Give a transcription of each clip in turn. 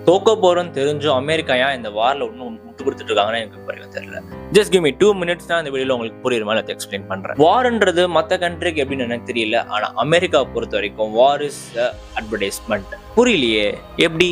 தோக்க போறோம்னு தெரிஞ்சும் அமெரிக்கா ஏன் இந்த வார்ல இன்னும் விட்டு கொடுத்துட்டு இருக்காங்கன்னு எனக்கு தெரியல. ஜஸ்ட் கிவ் மீ 2 minutes தான் இந்த வீடியோல உங்களுக்கு புரியுற மாதிரி எக்ஸ்பிளைன் பண்றேன். வார்ன்றது மத்த கண்ட்ரிக்கு எப்படின்னு எனக்கு தெரியல, ஆனா அமெரிக்காவை பொறுத்த வரைக்கும் வார் இஸ் அட்வர்டைஸ்மெண்ட். புரியலையே எப்படி?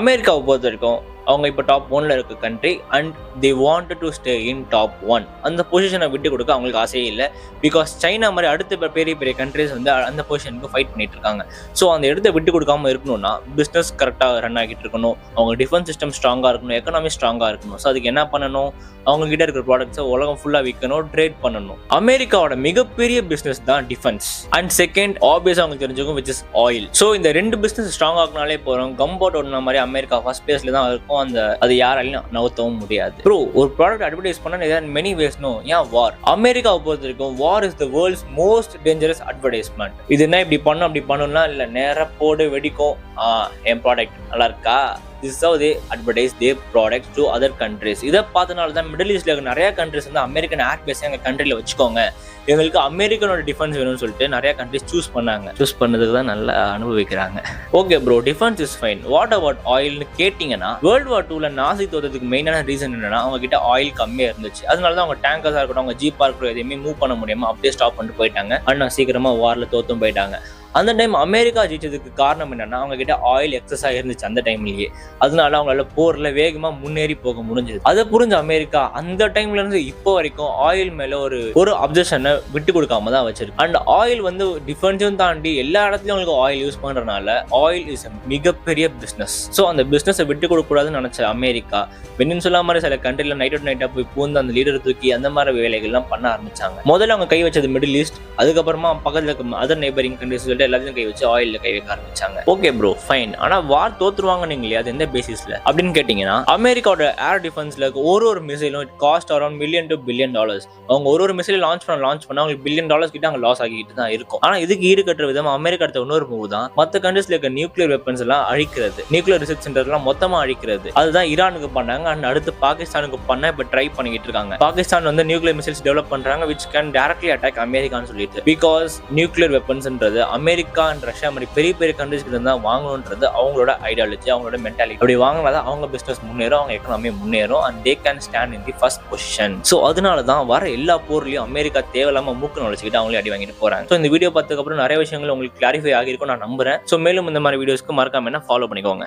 அமெரிக்காவை பொறுத்த வரைக்கும் அவங்க இப்போ டாப் 1ல இருக்க country and they wanted to stay in top 1. அந்த பொசிஷனை விட்டு கொடுக்க அவங்களுக்கு ஆசையே இல்லை. பிகாஸ் சைனா மாதிரி அடுத்த பெரிய பெரிய கண்ட்ரிஸ் வந்து அந்த பொசிஷனுக்கு ஃபைட் பண்ணிட்டு இருக்காங்க. ஸோ அந்த இடத்த விட்டு கொடுக்காம இருக்கணும்னா பிஸ்னஸ் கரெக்டாக ரன் ஆகிட்டு இருக்கணும், அவங்க டிஃபென்ஸ் சிஸ்டம் ஸ்ட்ராங்காக இருக்கணும், எக்கனாமி ஸ்ட்ராங்காக இருக்கணும். ஸோ அதுக்கு என்ன பண்ணணும்? அவங்க கிட்ட இருக்கிற ப்ராடக்ட்ஸை உலகம் ஃபுல்லாக விற்கணும், ட்ரேட் பண்ணணும். அமெரிக்காவோட மிகப்பெரிய பிஸ்னஸ் தான் டிஃபென்ஸ் அண்ட் செகண்ட் ஆப்வியஸ் அவங்களுக்கு தெரிஞ்சுக்கும் விச் இஸ் ஆயில். ஸோ இந்த 2 பிஸ்னஸ் ஸ்ட்ராங் ஆகினாலே போகிறோம். கம்போர்ட் ஒன்று மாதிரி அமெரிக்கா ஃபர்ஸ்ட் பிளேஸ்ல தான் இருக்கும். அது யாராலையும் நவுத்தவும் முடியாது. ப்ரோ ஒரு ப்ராடக்ட் அட்வர்டைஸ் பண்ண மெனி வேஸ் நோ. ஏன் வார்? அமெரிக்காவை பொறுத்த வரைக்கும் war is the world's most dangerous advertisement. இது என்ன இப்படி பண்ணும் அப்படி பண்ணணும்னா இல்லை, நேராக போடு வெடிக்கும், என் ப்ராடக்ட் நல்லா இருக்கா, this is how they advertise their products to other countries. இதை பார்த்தனால தான் மிடில் ஈஸ்ட்ல இருக்க நிறைய கண்ட்ரிஸ் வந்து அமெரிக்கன் ஏர் பேஸ் எங்கள் கண்ட்ரியில் வச்சுக்கோங்க, எங்களுக்கு அமெரிக்கனோட டிஃபென்ஸ் வேணும்னு சொல்லிட்டு நிறைய கண்ட்ரிஸ் சூஸ் பண்ணதுக்கு தான் நல்லா அனுபவிக்கிறாங்க. Okay bro, defence is fine. What about ஆயில்னு கேட்டிங்கன்னா, வேர்ல்டு வார் 2ல நாசி தோற்றதுக்கு மெயினான ரீசன் என்னன்னா அவங்க கிட்ட ஆயில் கம்மியாக இருந்துச்சு. அதனால தான் அவங்க டேங்கர்ஸாக இருக்கட்டும், அவங்க ஜீப்பாக இருக்கட்டும், எதையுமே மூவ் பண்ண முடியாமல் அப்படியே ஸ்டாப் பண்ணிட்டு போயிட்டாங்க. அண்ணா சீக்கிரமாக வாரில் தோற்றும் போயிட்டாங்க. அந்த டைம் அமெரிக்கா ஜெயிச்சதுக்கு காரணம் என்னன்னா அவங்க கிட்ட ஆயில் எக்ஸஸா இருந்துச்சு அந்த டைம்லயே. அதனால அவங்களால போர்ல வேகமா முன்னேறி போக முடிஞ்சது. அதை புரிஞ்ச அமெரிக்கா அந்த டைம்ல இருந்து இப்போ வரைக்கும் ஆயில் மேல ஒரு அப்சஷனை விட்டு கொடுக்காம தான் வச்சிருக்கு. அண்ட் ஆயில் வந்து டிஃபென்ஸும் தாண்டி எல்லா இடத்துலயும் அவங்களுக்கு ஆயில் யூஸ் பண்றதுனால ஆயில் இஸ் மிகப்பெரிய பிசினஸ். ஸோ அந்த பிசினஸை விட்டு கொடுக்க கூடாதுன்னு நினைச்ச அமெரிக்கா வெனின்சுலா மாதிரி சில கண்ட்ரில நைட்டா போய் பூந்து அந்த லீடர் தூக்கி அந்த மாதிரி வேலைகள்லாம் பண்ண ஆரம்பிச்சாங்க. முதல்ல அவங்க கை வச்சது மிடில் ஈஸ்ட், அதுக்கப்புறமா பக்கத்துல இருக்க அதர் நெய்பரிங் கண்ட்ரிஸ் எல்லாத்தையும் கை வச்சு ஆயில்ல கை வைக்க ஆரம்பிச்சாங்க. ஓகே ப்ரோ ஃபைன், ஆனா வார் தோத்துருவாங்க நீங்களே, அது எந்த பேசிஸ்ல அப்படின்னு கேட்டீங்கன்னா, அமெரிக்காவோட ஏர் டிஃபென்ஸ்ல ஒரு மிசைலும் காஸ்ட் அரௌண்ட் $1 to $1 billion. அவங்க ஒரு மிசைல் லான்ச் பண்ண அவங்களுக்கு $1 billion கிட்ட அங்க லாஸ் ஆகிட்டு தான் இருக்கும். ஆனா இதுக்கு ஈடுகட்டுற விதமா அமெரிக்கா எடுத்த இன்னொரு மூவ் தான் மற்ற கண்ட்ரிஸ்ல இருக்க நியூக்ளியர் வெப்பன்ஸ் எல்லாம் அழிக்கிறது, நியூக்ளியர் ரிசர்ச் சென்டர் எல்லாம் மொத்தமா அழிக்கிறது. அதுதான் ஈரானுக்கு பண்ணாங்க அண்ட் அடுத்து பாகிஸ்தானுக்கு பண்ண இப்ப ட்ரை பண்ணிட்டு இருக்காங்க. பாகிஸ்தான் வந்து நியூக்ளியர் மிசைல்ஸ் டெவலப் பண்றாங்க which can directly attack அமெரிக்கான்னு சொல்லிட்டு. பிகாஸ் நியூக்ளியர் வெப்பன்ஸ்ன்றது அமெரிக்கா அண்ட் ரஷ்யா மாதிரி பெரிய பெரிய கண்ட்ரிஸ் கிட்ட இருந்தா வாங்கணும்ன்றது அவங்களோட ஐடியாலஜி, அவங்களோட மென்டாலிட்டி. அப்படி வாங்கினாதான் அவங்க பிசினஸ் முன்னேறும், அவங்க எக்கனாமி முன்னேறும் and they can stand in the first position. So அதனால தான் வர எல்லா போர்லையும் அமெரிக்கா தேவையில்லாம மூக்கு நுழைச்சிக்கிட்டு அவங்களே அடி வாங்கிட்டு போறாங்க. ஸோ இந்த வீடியோ பார்த்ததுக்கு அப்புறம் நிறைய விஷயங்கள் உங்களுக்கு கிளாரிஃபை ஆகிருக்கும் நான் நம்புறேன். ஸோ மேலும் இந்த மாதிரி வீடியோஸ்க்கு மறக்காம என்ன ஃபாலோ பண்ணிக்கோங்க.